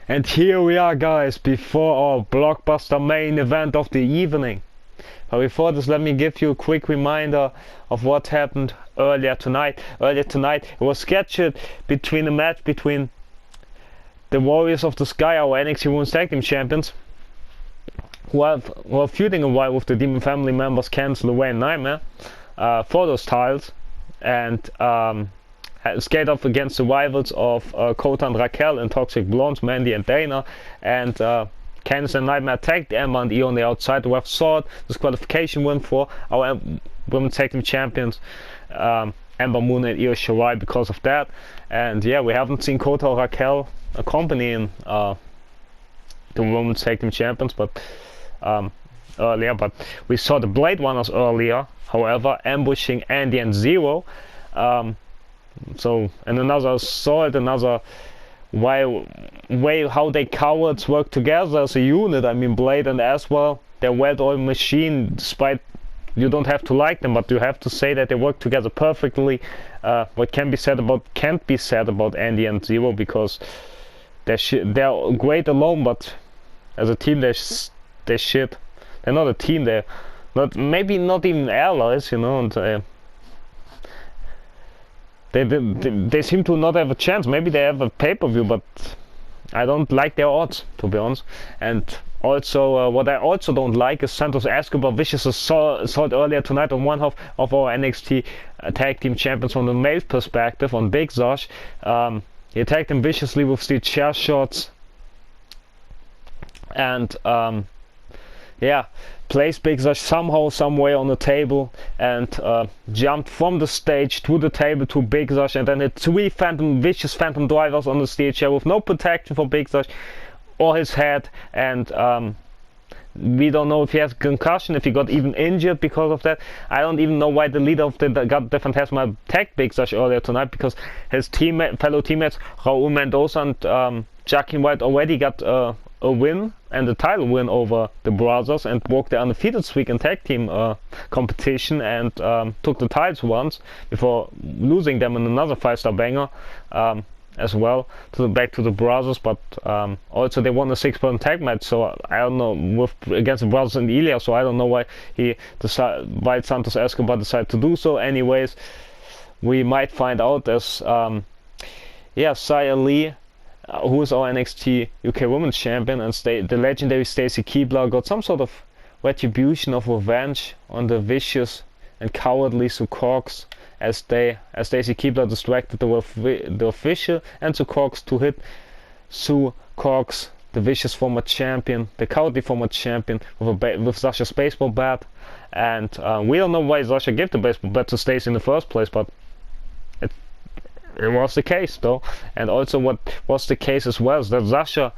And here we are, guys, before our blockbuster main event of the evening. But before this, let me give you a quick reminder of what happened earlier tonight. Earlier tonight, it was scheduled between a match between the Warriors of the Sky, our NXT Women's Tag Team Champions, who are feuding a while with the Demon family members Candice, Lorraine, and Nightmare for those titles, and skate off against the rivals of Kota and Raquel and Toxic Blondes, Mandy and Dana, and Candice and Nightmare attacked Ember and Io on the outside. The ref saw it, disqualification win for our Women's Tag Team Champions, Ember Moon and Io Shirai, because of that. And yeah, we haven't seen Kota or Raquel accompanying the Women's Tag Team Champions, but earlier. But we saw the Blade Runners earlier, however, ambushing Andy and Zero. So, and another way how they cowards work together as a unit. I mean, Blade and as well, they're well-oiled machine, despite you don't have to like them, but you have to say that they work together perfectly. What can't be said about Andy and Zero, because they're great alone, but as a team they're shit. They're not a team, they're maybe not even allies, you know, and they seem to not have a chance. Maybe they have a pay-per-view, but I don't like their odds, to be honest. And also, what I also don't like is Santos Escobar vicious assault earlier tonight on one half of our NXT Tag Team Champions from the male perspective on Big Zosh. He attacked him viciously with steel chair shots, and yeah, placed Big Zosh somehow, some way on the table, and jumped from the stage to the table to Big Zosh, and then hit three vicious phantom drivers on the steel chair with no protection for Big Zosh or his head. And we don't know if he has a concussion, if he got even injured because of that. I don't even know why the leader of the Phantasma attacked Big Zosh earlier tonight, because his fellow teammates Raul Mendoza and Jackie White already got a win and a title win over the brothers, and broke their undefeated streak in tag team competition, and took the titles once before losing them in another 5-star banger as well back to the brothers. But also they won a 6-person tag match, so I don't know, against the brothers and Ilya, so I don't know why Santos Escobar decided to do so. Anyways, we might find out as Xia Li, who is our NXT UK Women's Champion, and the legendary Stacy Keibler got some sort of retribution of revenge on the vicious and cowardly Sue Cox, as Stacy Keibler distracted the official and Sue Cox to hit Sue Cox, the vicious former champion, the cowardly former champion, with Sasha's baseball bat. And we don't know why Sasha gave the baseball bat to Stacy in the first place, but it was the case though. And also what was the case as well is that Sasha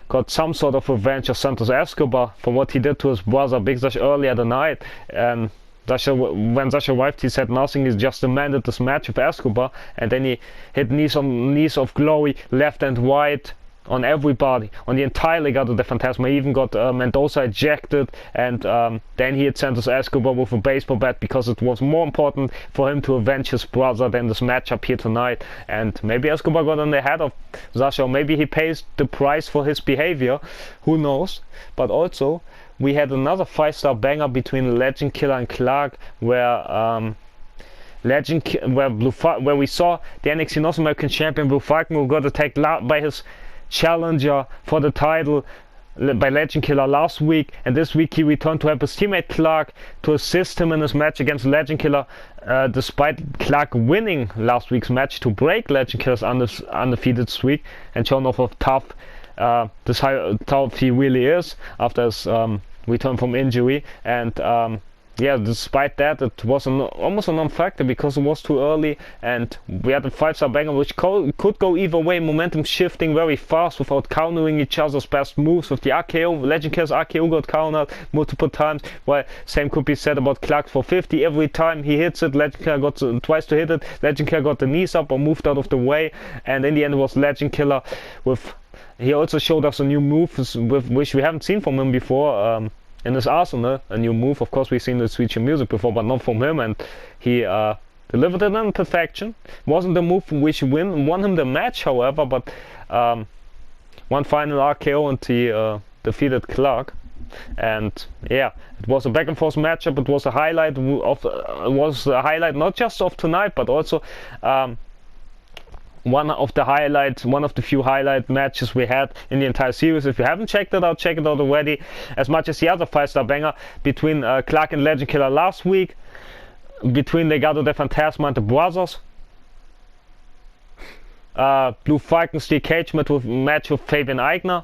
got some sort of revenge of Santos Escobar for what he did to his brother Big Zosh earlier that night. And when Sasha arrived, he said nothing, he just demanded this match with Escobar, and then he hit knees of glory left and right on everybody, on the entire Legado de Fantasma. He even got Mendoza ejected, and then he hit Santos Escobar with a baseball bat, because it was more important for him to avenge his brother than this matchup here tonight. And maybe Escobar got on the head of Sasha, or maybe he pays the price for his behavior, who knows. But also we had another 5-star banger between Legend Killer and Clark, where where we saw the NXT North American champion Blue Falcon, who got attacked by his challenger for the title by Legend Killer last week, and this week he returned to help his teammate Clark to assist him in his match against Legend Killer, despite Clark winning last week's match to break Legend Killer's undefeated streak and showing off how tough he really is after his return from injury. And yeah, despite that, it was almost a non-factor because it was too early, and we had a 5-star banger which could go either way, momentum shifting very fast without countering each other's best moves. With the RKO, Legend Killer's RKO got countered multiple times, while same could be said about Clark's 450. Every time he hits it, Legend Killer got twice to hit it, Legend Killer got the knees up or moved out of the way, and in the end it was Legend Killer with... He also showed us a new move with which we haven't seen from him before. In his arsenal, a new move. Of course, we've seen the Switch music before, but not from him, and he delivered it in perfection. Wasn't the move which won him the match, however, but one final RKO and he defeated Clark. And yeah, it was a back and forth matchup. It was a highlight not just of tonight, but also one of the few highlight matches we had in the entire series. If you haven't checked it out, check it out already. As much as the other 5-star banger between Clark and Legend Killer last week, between Legado de Fantasma and the brothers. Blue Falcon Steel Cage match with Fabian Eigner.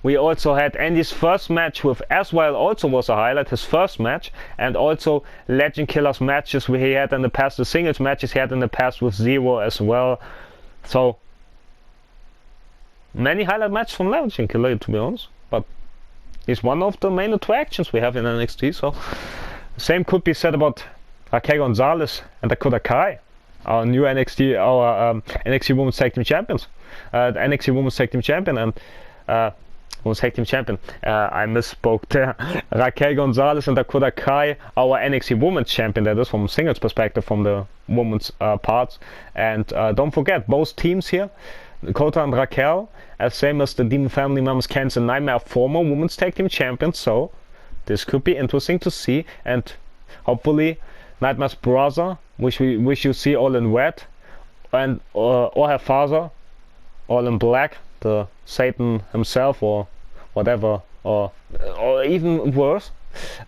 We also had Andy's first match with Aswell, also was a highlight, his first match, and also Legend Killer's matches he had in the past, the singles matches he had in the past with Zero as well. So many highlight matches from Legend Killer, to be honest, but he's one of the main attractions we have in NXT. So same could be said about Raquel Gonzalez and Dakota Kai, our new NXT Women's Tag Team Champions, NXT Women's Tag Team Champion, and Women's Tag Team Champion. I misspoke there. Raquel Gonzalez and Dakota Kai, our NXT Women's Champion, that is from a singles perspective, from the women's parts. And don't forget, both teams here, Kota and Raquel, as same as the Demon family members, Candice and Nightmare, former Women's Tag Team Champions. So this could be interesting to see, and hopefully Nightmare's brother, which you see all in red, and or her father, all in black, the Satan himself or whatever, or even worse,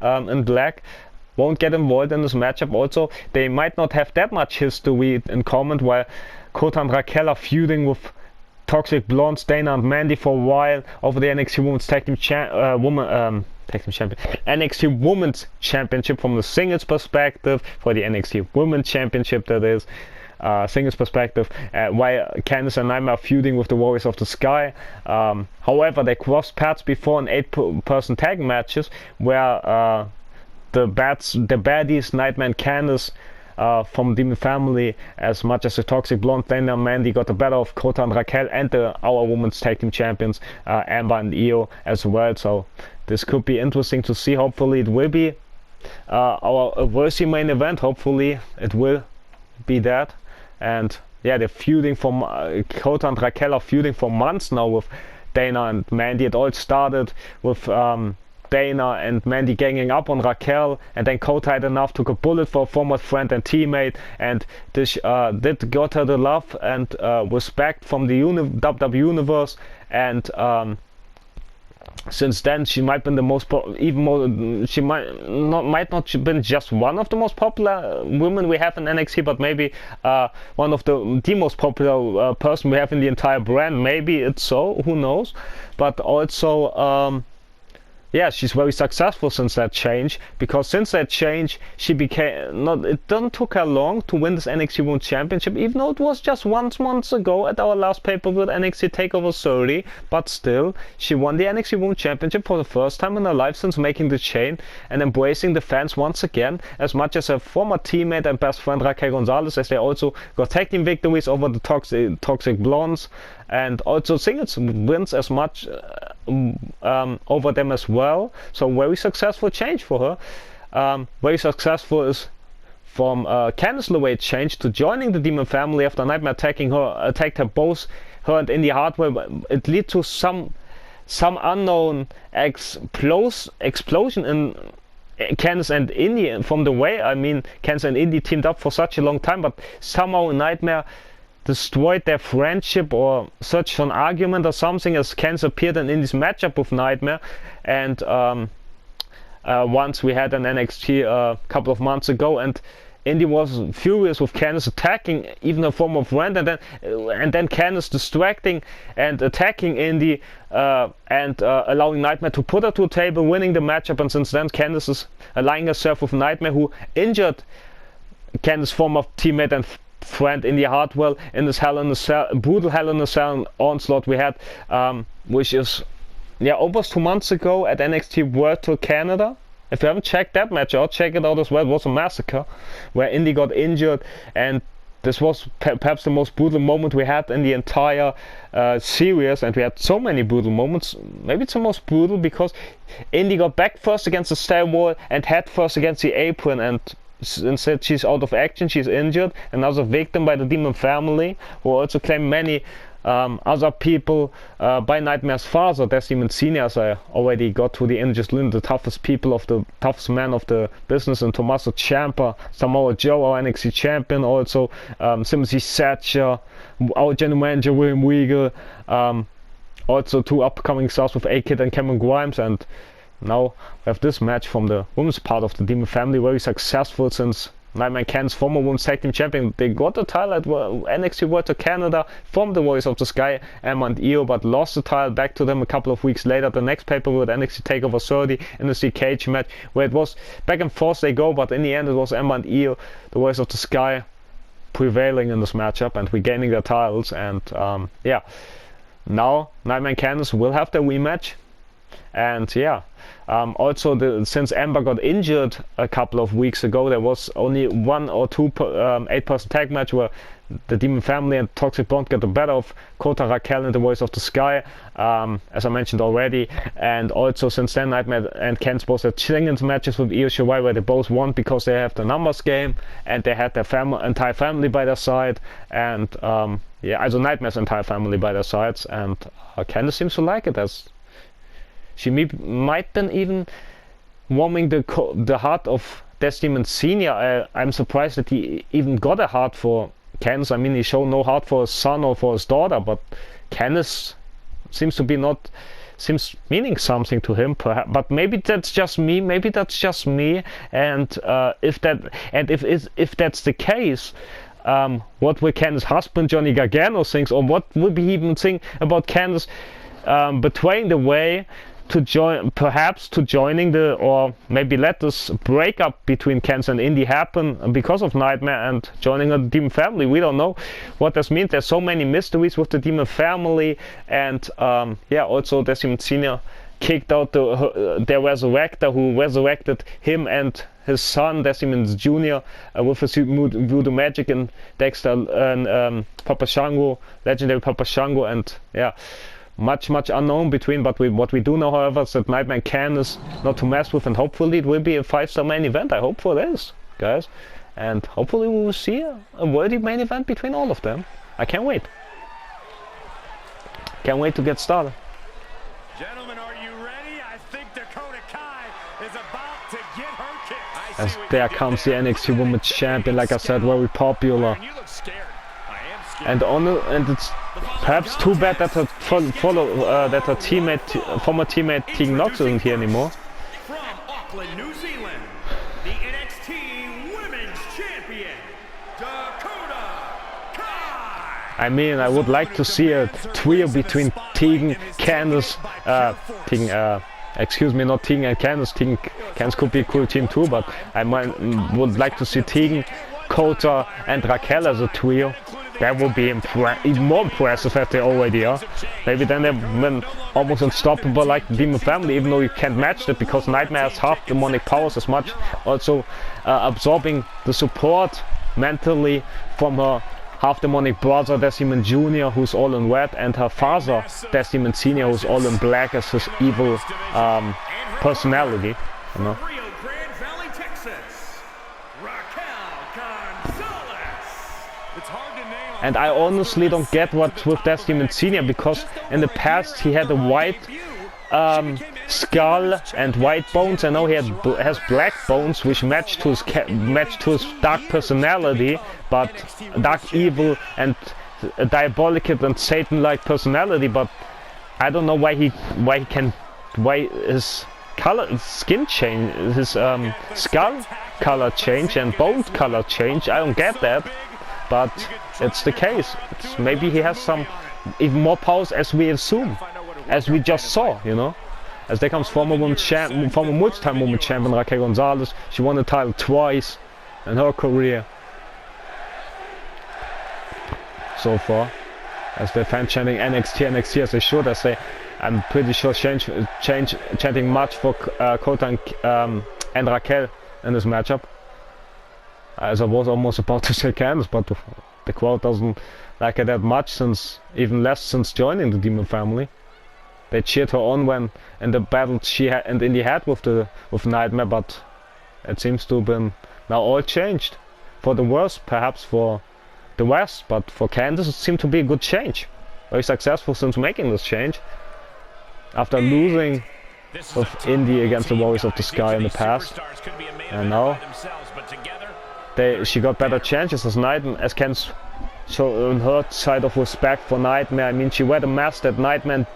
in black, won't get involved in this matchup. Also, they might not have that much history in common, while Kota and Raquel are feuding with Toxic Blondes, Dana and Mandy for a while over the NXT Women's Tag Team Champion, NXT Women's Championship from the singles perspective, for the NXT Women's Championship, that is, singles perspective, while Candice and Nightmare are feuding with the Warriors of the Sky. However, they crossed paths before in 8-person tag matches, where the baddies, Nightmare and Candice, from Demon Family, as much as the Toxic Blonde, Dana and Mandy, got the better of Kota and Raquel and our Women's Tag Team Champions, Amber and Io, as well. So this could be interesting to see. Hopefully it will be our worthy main event. Hopefully it will be that. And yeah, they're feuding for Kota and Raquel are feuding for months now with Dana and Mandy. It all started with Dana and Mandy ganging up on Raquel, and then Kota had enough, took a bullet for a former friend and teammate, and this did got her the love and respect from the WWE Universe, and since then she might been the most she might not been just one of the most popular women we have in NXT, but maybe one of the most popular person we have in the entire brand. Maybe it's so, who knows. But also yeah, she's very successful since that change, because since that change she became it didn't took her long to win this NXT Women's Championship, even though it was just months ago at our last pay-per-view at NXT TakeOver 30, but still she won the NXT Women's Championship for the first time in her life since making the chain and embracing the fans once again, as much as her former teammate and best friend Raquel Gonzalez, as they also got tag team victories over the Toxic Blondes, and also singles wins as much over them as well. So very successful change for her. Very successful is from Candice LeRae change to joining the Demon Family after Nightmare attacked her both her and Indy Hartwell. It led to some unknown explosion in Candice and Indy, from the way, I mean, Candice and Indy teamed up for such a long time, but somehow Nightmare destroyed their friendship or such an argument or something, as Candice appeared in Indy's matchup with Nightmare. And once we had an NXT a couple of months ago, and Indy was furious with Candice attacking even a former friend, and then Candice distracting and attacking Indy and allowing Nightmare to put her to a table, winning the matchup. And since then Candice is aligning herself with Nightmare, who injured Candice's former teammate and friend Indy Hartwell in this brutal Hell in a Cell onslaught we had, which is almost 2 months ago at NXT World Tour Canada. If you haven't checked that match out, check it out as well. It was a massacre where Indy got injured, and this was perhaps the most brutal moment we had in the entire series, and we had so many brutal moments. Maybe it's the most brutal because Indy got back first against the stair wall and head first against the apron, and instead she's out of action, she's injured. Another victim by the Demon Family, who also claimed many other people by Nightmare's father, Demon Senior, as I already got to the end, just the toughest people of the toughest man of the business, and Tommaso Ciampa, Samoa Joe, our NXT champion, also Timothy Thatcher, our general manager William Regal, also 2 upcoming stars with A-Kid and Cameron Grimes, and now we have this match from the women's part of the Demon family, very successful since Nightmare and Candice, former women's tag team champion. They got the title at NXT World to Canada from the Warriors of the Sky, Emma and Io, but lost the title back to them a couple of weeks later. The next pay-per-view at NXT TakeOver 30 in the Steel Cage match, where it was back and forth they go, but in the end it was Emma and Io, the Warriors of the Sky, prevailing in this matchup and regaining their titles. And yeah, now Nightmare and Candice will have their rematch. And yeah, also since Ember got injured a couple of weeks ago, there was only 1 or 2 8-person tag match where the Demon family and Toxic Blonde got the better of Kota, Raquel and the Voice of the Sky, as I mentioned already. And also since then, Nightmare and Candice both had singles matches with Io Shirai where they both won because they have the numbers game and they had their entire family by their side. And yeah, also Nightmare's entire family by their sides. And Candice seems to like it, as she might then even warming the heart of Demon Senior. I'm surprised that he even got a heart for Candice. I mean, he showed no heart for his son or for his daughter, but Candice seems meaning something to him, perhaps. But maybe that's just me. And if that's the case, what will Candice's husband Johnny Gargano think, or what would he even think about Candice betraying the way to joining or maybe let this breakup between Candice and Indy happen because of Nightmare and joining a Demon family? We don't know what this means. There's so many mysteries with the Demon family, and yeah, also Demon Senior kicked out their resurrector, who resurrected him and his son Demon Jr. With his voodoo magic, and Dexter and Papa Shango, legendary Papa Shango. And yeah, much unknown between, but what we do know, however, is that Nightmare and Candice not to mess with, and hopefully it will be a 5-star main event. I hope for this, guys, and hopefully we will see a worthy main event between all of them. I can't wait to get started. Gentlemen, are you ready? I think Dakota Kai is about to get her kick. As there comes the NXT Women's Champion, like I said, very popular. And it's perhaps too bad that her former teammate Tegan Knox isn't here anymore. From Auckland, New Zealand, the NXT Women's Champion, Dakota Kai. I mean, I would like to see a trio between Tegan, Candice, excuse me, not Tegan and Candice. Candice could be a cool team too, but I would like to see Tegan, Kota and Raquel as a trio. That would be even more impressive if they already are. Maybe then they've been almost unstoppable like the Demon family, even though you can't match that because Nightmare has half demonic powers as much. Also absorbing the support mentally from her half demonic brother Demon Jr., who's all in red, and her father Demon Senior, who's all in black as his evil personality. You know? And I honestly don't get what with Demon Senior, because in the past he had a white skull and white bones, and now he has black bones, which match to his dark personality, but dark evil and diabolical and Satan-like personality. But I don't know why his skin change, his skull color change and bone color change. I don't get that. But it's the case. Maybe he has some even more powers, as we assume, as we just saw, you know. As there comes former multi-time women's champion Raquel Gonzalez. She won the title twice in her career so far. As they're fan chanting NXT as they should. As they, I'm pretty sure, chanting much for Kota and Raquel in this matchup. As I was almost about to say Candice, but the crowd doesn't like her that much, even less since joining the Demon family. They cheered her on when in the battle she had and Indy had with Nightmare, but it seems to have been now all changed for the worse, perhaps for the West, but for Candice it seemed to be a good change. very successful since making this change. After losing with Indy against the Warriors of the Sky in the past. And now she got better chances as Nightmare, as Candice showed her side of respect for Nightmare. I mean, she wear the mask that Nightmare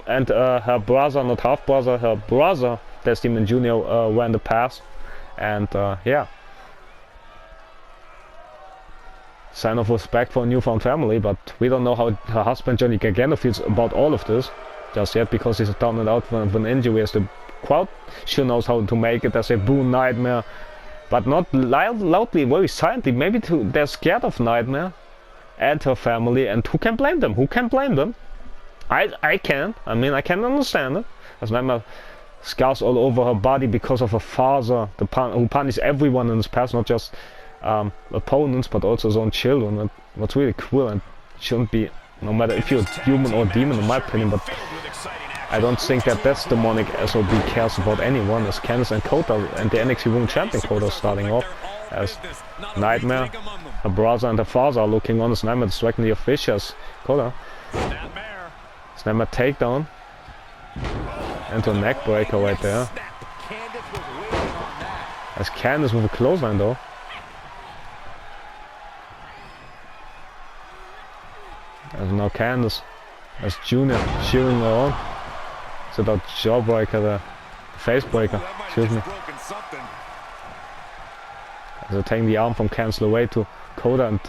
and her brother, not half brother, her brother, Des Demon Jr. Were in the past. And yeah. Sign of respect for a newfound family, but we don't know how her husband Johnny Gargano feels about all of this just yet, because he's down and out with an injury. As the crowd sure knows how to make it, as a boo Nightmare, but not loudly, very silently. Maybe they're scared of Nightmare and her family, and who can blame them? Who can blame them? I can. I mean, I can understand it. As Nightmare scars all over her body because of her father, who punished everyone in his past, not just opponents, but also his own children. What's really cruel and shouldn't be, no matter if you're human or demon, in my opinion. But I don't think that's demonic SOB cares about anyone, as Candice and Kota and the NXT Women's Champion Kota starting off, as Nightmare, her brother and her father are looking on, as Nightmare distracting the officials. Kota, as Nightmare takedown into a neck breaker right there, as Candice with a clothesline though. As now Candice, as Junior cheering her on. It's about jawbreaker, the face breaker, excuse me. As they're taking the arm from Candice away to Kota, and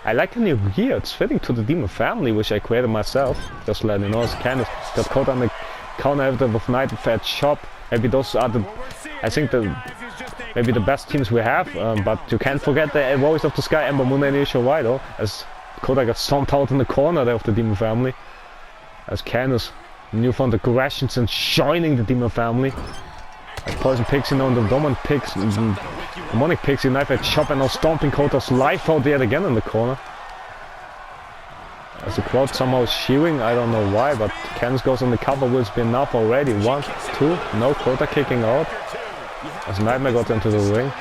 I like the new gear, it's fitting to the Demon family, which I created myself, just letting you know. As Candice got Kota on the counter after with Night Fat Chop. Maybe those are I think maybe the best teams we have, but you can't forget the Warriors of the Sky, Ember Moon and Io Shirai though, as Kota got stomped out in the corner there of the Demon family. As Candice, newfound aggression since joining the Demon family. As Poison Pixie now and the Demonic Pixie Knife at Chop, and now stomping Kota's life out yet again in the corner. As the crowd somehow is cheering, I don't know why, but Candice goes on the cover, will be enough already. 1, 2, no, Kota kicking out. As Nightmare got into the ring.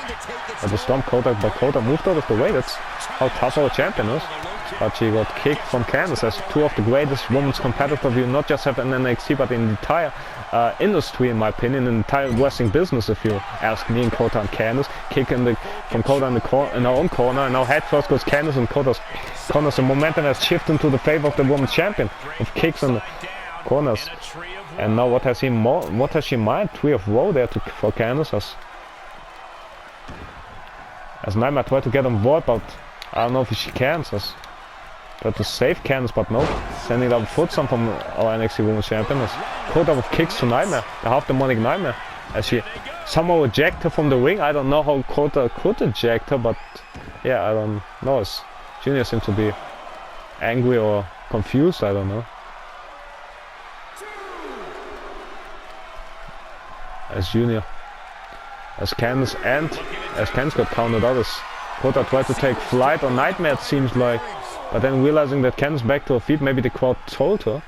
But the stomp Kota, but Kota moved out of the way. That's how tough our champion is. But she got kicked from Candice, as two of the greatest women's competitors you not just have in NXT, but in the entire industry, in my opinion, in the entire wrestling business, if you ask me, and Kota and Candice. Kick from Kota in our own corner, and now head first goes Candice in Kota's corners. The momentum has shifted into the favor of the women's champion, with kicks in the corners. And now what has she mined? 3 of row there for Candice, as Nightmare tried to get on board, but I don't know if she can. Tried to save Candice, but no. Sending out a foot stomp from our NXT Women's Champion. As Kota with kicks to Nightmare, the half-demonic Nightmare. As she somehow ejected her from the ring. I don't know how Kota could eject her, but yeah, I don't know. As Junior seems to be angry or confused, I don't know. As Junior, as Candice got counted out, as Kota tried to take flight on Nightmare, it seems like. But then realizing that Candice back to her feet, maybe the crowd told her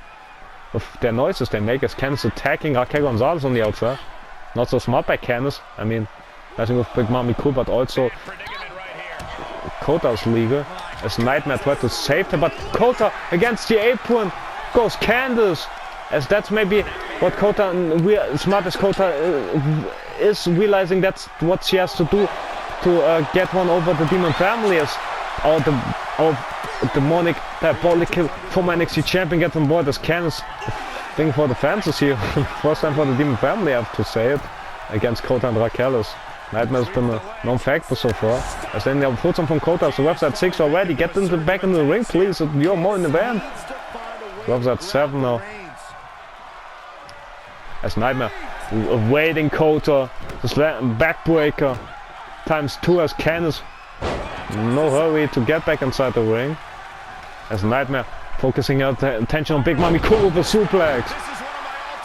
with their noises they make, as Candice attacking Raquel Gonzalez on the outside. Not so smart by Candice. I mean, nothing with Big Mami cool, but also Kota's legal. As Nightmare tried to save her, but Kota against the apron goes Candice. As that's maybe what Kota, smart as Kota is, realizing that's what she has to do to get one over the Demon family, as our demonic, diabolical former NXT champion gets on board, as Candice. Thing for the fans is here. First time for the Demon family, I have to say it, against Kota and Raquel. As Nightmare has been a non-factor so far. As then they have put some from Kota, so website 6 already. Get back in the ring, please. You're more in the van. Website 7 now. As Nightmare awaiting Kota, the backbreaker ×2, as Candice no hurry to get back inside the ring. As Nightmare focusing her attention on Big Mami Cool with a suplex.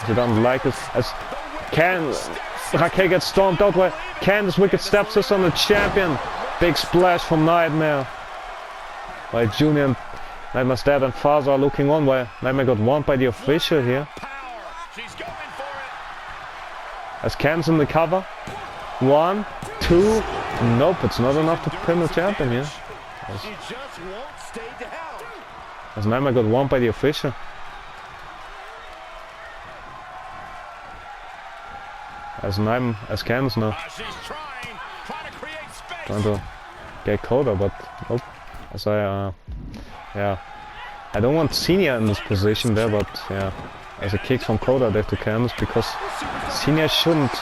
She doesn't like it. As Raquel gets stormed out by Candice, wicked stepsister on the champion. Big splash from Nightmare. While Junior and Nightmare's dad and father are looking on, while Nightmare got warned by the official here. As Candice in the cover. 1, 2. Nope, it's not enough to pin the champion here. As Nightmare got won by the official. As Candice now. Trying to get Kota, but nope. As yeah. I don't want Senior in this position there, but yeah. As a kick from Kota there to Candice, because Senior shouldn't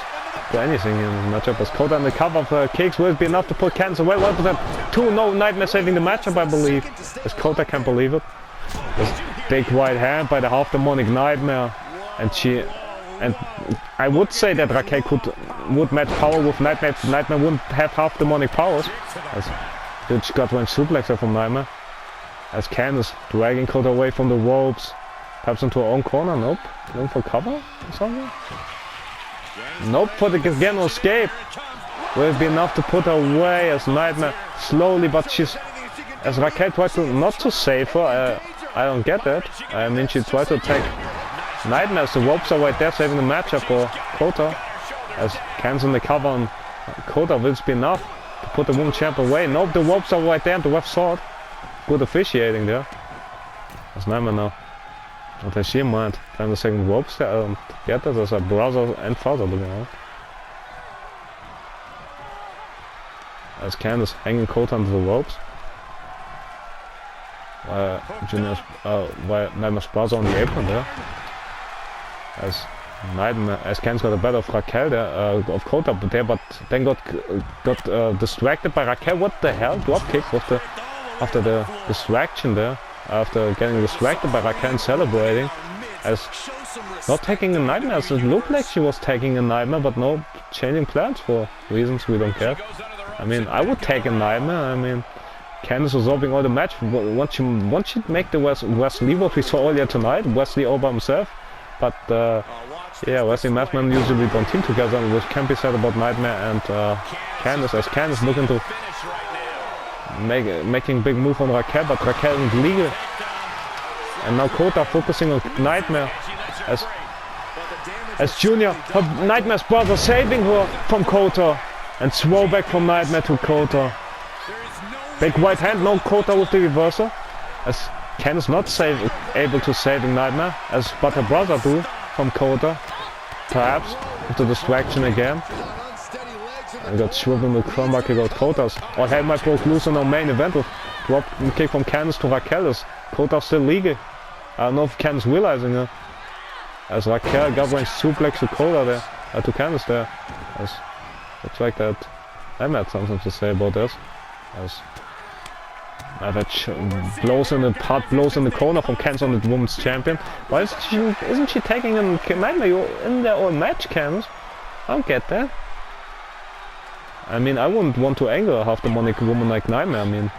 do anything in the matchup. As Kota in the cover of kicks will be enough to put Candice away. What was that? 2 no Nightmare saving the matchup, I believe. As Kota can't believe it. This big white hand by the half demonic Nightmare, and I would say that Raquel would match power with Nightmare. Nightmare wouldn't have half demonic powers. As huge gut-wrench suplexer from Nightmare. As Candice dragging Kota away from the ropes. Perhaps into her own corner. Nope. Looking for cover or something. Nope. For the Geno escape. Will it be enough to put her away as Nightmare slowly, but as Raquel tried to not to save her. I don't get that. I mean, she tried to attack Nightmare. The ropes are right there, saving the matchup for Kota. As Candice in the cover on Kota, will it be enough to put the women's champ away? Nope, the ropes are right there and the ref saw it. Good officiating there. As Nightmare now. What has she in mind? Trying the second ropes there. I don't get that. There's a brother and father looking out. As Candice hanging Kota onto the ropes. Nightmare's brother on the apron there. As Candice got a better of Raquel there, of Kota there, but then got distracted by Raquel. What the hell? Dropkick was after the distraction there. After getting distracted by Raquel and celebrating. As not taking a Nightmare, as it looked like she was taking a Nightmare, but no, changing plans for reasons we don't get. I mean, I would take a Nightmare. I mean, Candice absorbing all the match. Once she make the Wesley, what we saw earlier tonight, Wesley all by himself. But yeah, Wesley and Massman usually don't team together, which can be said about Nightmare and Candice. As Candice looking to making big move on Raquel, but Raquel isn't legal. And now Kota focusing on Nightmare. As Junior, her Nightmare's brother, saving her from Kota. And throw back from Nightmare to Kota. Big white hand, no Kota with the reversal. As Candice not able to save Nightmare, but her brother do from Kota. Perhaps with the distraction again. And got swivel with Kronback, got Kota's. All hell might broke loose on our main event with drop kick from Candice to Raquel. Is Kota still legal? I don't know if Candice realizing it. As Raquel got range suplex to Kota there, to Candice there. As looks like that I had something to say about this. As that blows in the corner from Candice on the women's champion. Why isn't she taking a Nightmare in their own match, Candice? I don't get that. I mean, I wouldn't want to anger a half-demonic woman like Nightmare. I mean,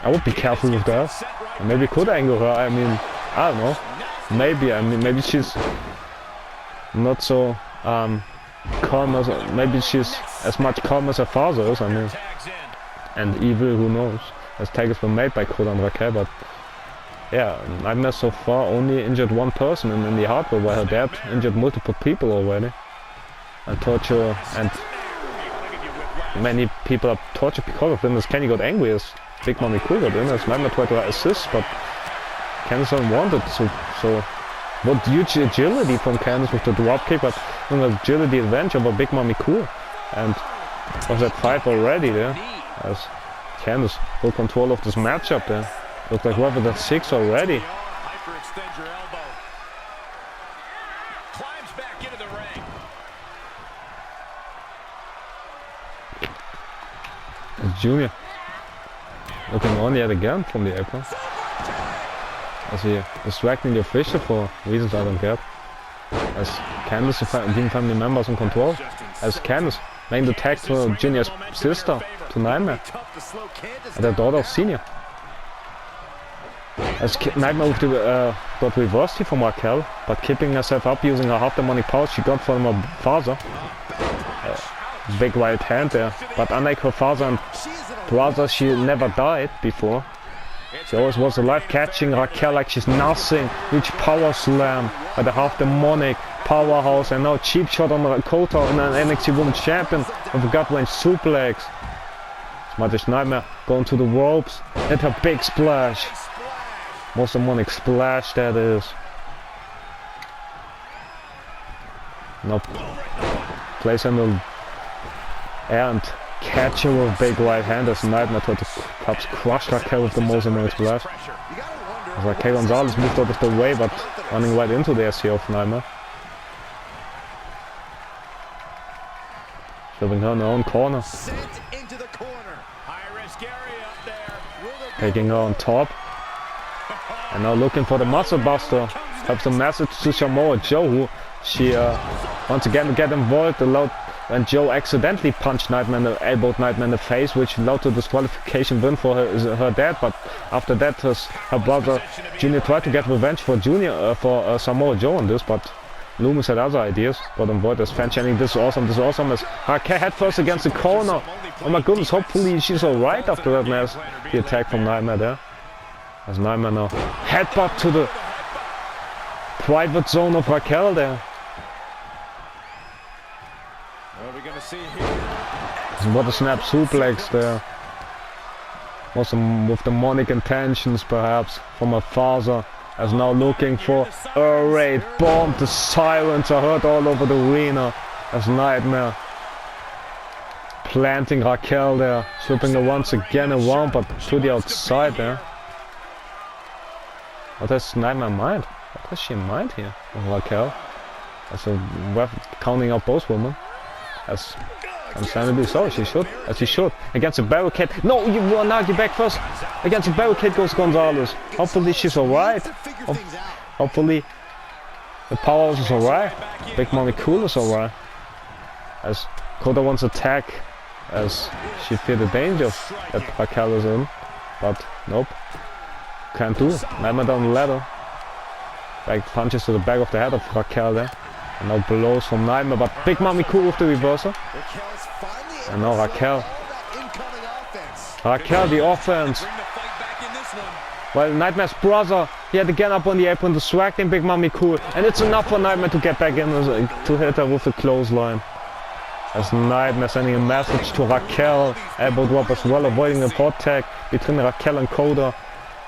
I would be careful with that. And maybe could anger her. I mean, I don't know. Maybe. I mean, maybe she's not so calm as. Maybe she's as much calm as her father is. I mean, and evil. Who knows? As tags were made by Kota and Raquel, but yeah, Nightmare so far only injured one person in the hardware, while her dad injured multiple people already. And torture and. Many people are tortured because of them. As Kenny got angry as Big Mommy Cool got in, as Nightmare tried to assist, but Candice don't want it. So what huge agility from Candice with the dropkick, but agility advantage over Big Mommy Cool. And was that 5 already there? As Candice full control of this matchup there. Looked like what was that 6 already? Hyperextend your elbow. Climbs back into the ring. Junior looking on yet again from the apron. As he distracting the official for reasons I don't get. As Candice giving family members in control. As Candice making the tag to Junior's sister, to Nightmare. And the daughter of Senior. As Nightmare with the got reversed from Raquel, but keeping herself up using her half-demonic powers she got from her father. Big right hand there, but unlike her father and brother, she never died before. She always was alive, catching Raquel like she's nothing. Huge power slam by the half-demonic powerhouse, and now cheap shot on Kota and an NXT Women's Champion with a gut-wrench suplex. Smartish Nightmare going to the ropes, hit her big splash. Most demonic splash that is. Nope. Place in the air and catch her with big right hand as Nightmare tried to perhaps crush Raquel with the most demonic splash. As Raquel Gonzalez moved out of the way, but running right into the SC of Nightmare. Shoving her in her own corner. Taking her on top. And now looking for the muscle buster. Perhaps a message to Samoa Joe, who she once again get involved, allowed when Joe accidentally punched Nightmare, elbowed Nightmare in the face, which led to a disqualification win for her dad. But after that, her brother Junior tried to get revenge for Samoa Joe on this, but Loomis had other ideas. Got involved as fan chanting, "This is awesome, this is awesome." As Raquel head first against the corner. Oh my goodness, hopefully she's alright after that mess. The attack from Nightmare there. As Nightmare now headbutt to the private zone of Raquel there. And what a snap suplex there. Also with demonic intentions perhaps from her father. As now looking for a raid bomb. The sirens are heard all over the arena. As Nightmare planting Raquel there. Slipping her once again around, but to the outside there. What has Nightmare in mind? What has she in mind here with Raquel? As a ref counting out both women. As understandably so, as he should. Against the barricade. No, you run out, you back first. Against the barricade goes Gonzalez. Hopefully she's alright. Hopefully the powerhouse is alright. Big Mommy Cool is alright. As Kota wants to attack, as she feared the danger that Raquel is in. But nope. Can't do. Nightmare down the ladder. Back punches to the back of the head of Raquel there. And now blows from Nightmare, but Big Mommy Cool with the reversal. And now Raquel. Raquel, the offense. Well, Nightmare's brother, he had again up on the apron to swag in Big Mommy Cool. And it's enough for Nightmare to get back in, to hit her with the clothesline. As Nightmare sending a message to Raquel. Elbow drop as well, avoiding the port tag between Raquel and Kota.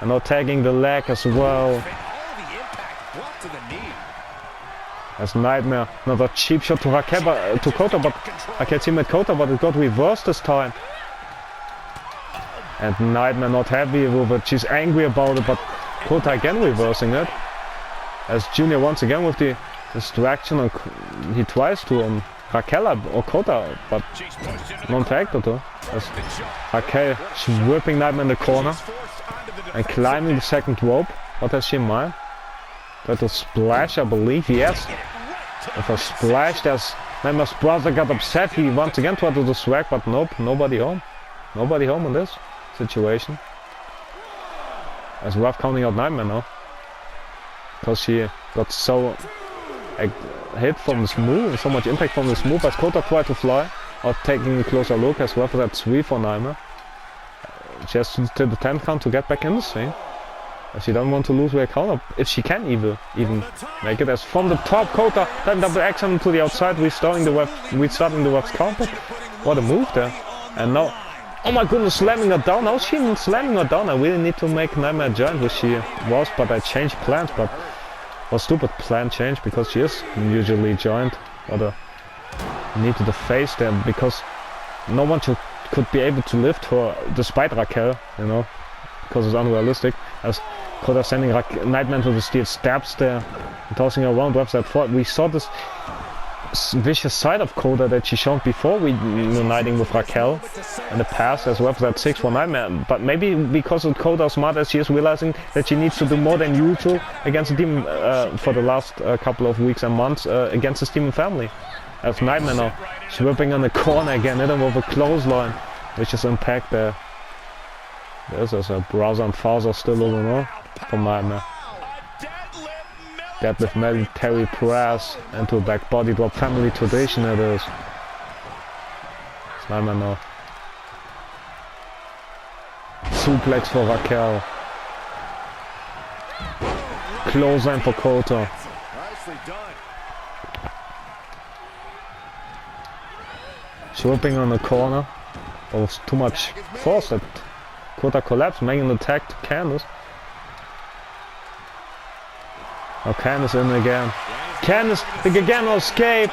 And now tagging the leg as well. As Nightmare, another cheap shot to Raquel, to Kota, but Raquel teammate Kota, but it got reversed this time. And Nightmare not happy with it, she's angry about it, but Kota again reversing it. As Junior once again with the distraction, and he tries to on Raquel or Kota, but non-factor too. As Raquel, she's whipping Nightmare in the corner and climbing the second rope. What has she in mind? That was splash, I believe, yes. With a splash, there's Nightmare's brother got upset. He once again tried to do the swag, but nope, nobody home. Nobody home in this situation. As rough counting out Nightmare now. Because she got so hit from this move, so much impact from this move as Kota tried to fly. Or taking a closer look as rough as that 3 for Nightmare. She has to the 10 count to get back in this thing. She doesn't want to lose her counter, if she can even make it. As from the top, Kota then double X him to the outside, restarting the ref's counter. What a move there. And now, oh my goodness, slamming her down. How's she even slamming her down? I really need to make Nightmare giant, which she was, but I changed plans. But was stupid plan change because she is usually giant. What a knee to the face there, because no one could be able to lift her despite Raquel, you know, because it's unrealistic. As Kota sending Nightmare to the steel steps there and tossing her around, website 4. We saw this vicious side of Kota that she showed before we uniting with Raquel in the past as website 6 for Nightmare. But maybe because of Kota, smart as she is, realizing that she needs to do more than usual against the demon for the last couple of weeks and months against the demon family. As Nightmare now sweeping on the corner again, hit him with a clothesline, which is impact there. There's a brother and father still over now from Nightmare. Deadlift military press into a back body drop, family tradition it is. It's Nightmare now. Suplex for Raquel. Clothesline for Kota. Swooping on the corner. There was too much force that Kota collapsed, making an attack to Candice. Oh, Candice in again. Candice again will escape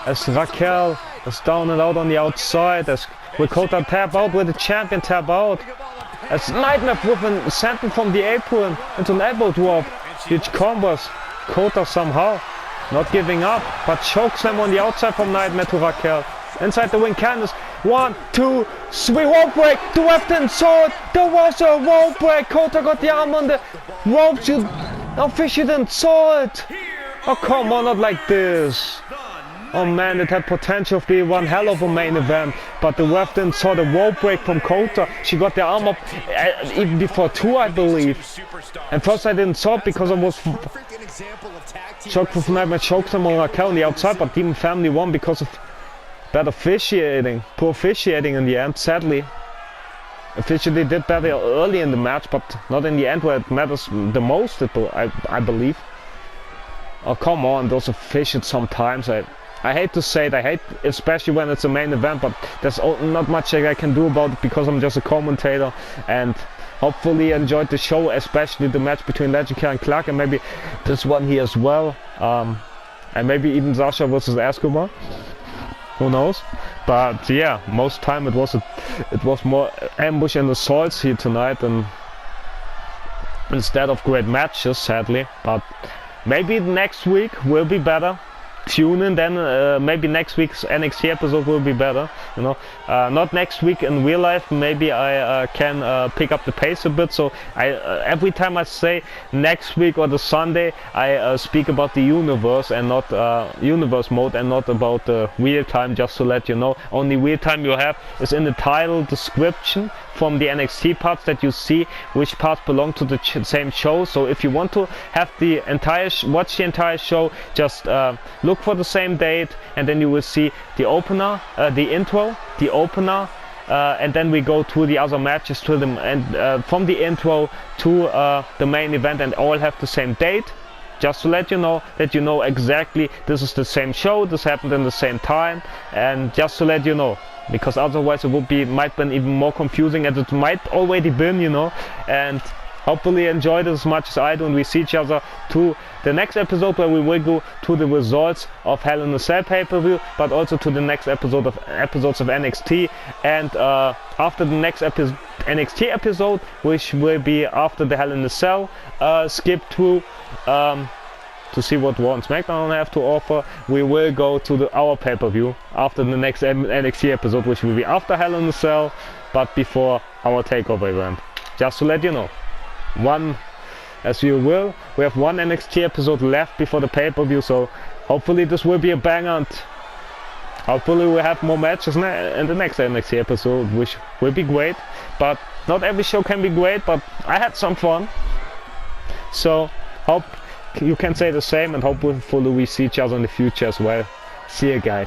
as Raquel is down and out on the outside. As Kota tap out with the champion tap out. As Mainevent with a sentence from the apron into an elbow drop. Huge combos. Kota somehow not giving up, but chokes them on the outside from Mainevent to Raquel. Inside the ring, Candice. 1, 2, 3, rope break. The ref didn't saw it. There was a rope break. Kota got the arm on the ropes. Official didn't saw it. Oh, come on, not like this. Oh man, it had potential to be one hell of a main event, but the ref didn't saw the rope break from Kota. She got the arm up even before 2, I believe. And first I didn't saw it because I was shocked for Mainevent choked him on Raquel on the outside, but Demon Family won because of bad officiating, poor officiating in the end, sadly. Officially did better early in the match, but not in the end where it matters the most, I believe. Oh, come on, those officials sometimes. I hate to say it, I hate especially when it's a main event, but there's not much I can do about it because I'm just a commentator. And hopefully you enjoyed the show, especially the match between Legendary and Clark, and maybe this one here as well. And maybe even Sascha versus Escobar. Who knows? But yeah, most time it was more ambush and assaults here tonight, and instead of great matches, sadly. But maybe next week will be better. Tune in then, maybe next week's NXT episode will be better, you know. Not next week in real life, maybe I can pick up the pace a bit, so every time I say next week or the Sunday, I speak about the universe and not universe mode, and not about the real time, just to let you know. Only real time you have is in the title description from the NXT parts that you see, which parts belong to the same show. So if you want to have the entire watch the entire show, just look for the same date, and then you will see the opener, the intro, the opener, and then we go to the other matches to them, and from the intro to the main event, and all have the same date. Just to let you know that you know exactly this is the same show, this happened in the same time, and just to let you know, because otherwise it would be might be even more confusing, as it might already been, you know. And hopefully enjoy it as much as I do, and we see each other to the next episode, where we will go to the results of Hell in a Cell pay-per-view, but also to the next episodes of NXT, and after the next NXT episode, which will be after the Hell in a Cell, skip through to see what Raw and SmackDown have to offer. We will go to our pay-per-view after the next NXT episode, which will be after Hell in a Cell, but before our takeover event. Just to let you know. As you will, we have one NXT episode left before the pay-per-view, so hopefully this will be a banger, and hopefully we'll have more matches in the next NXT episode, which will be great. But not every show can be great, but I had some fun, so hope you can say the same, and hopefully we see each other in the future as well. See you guys.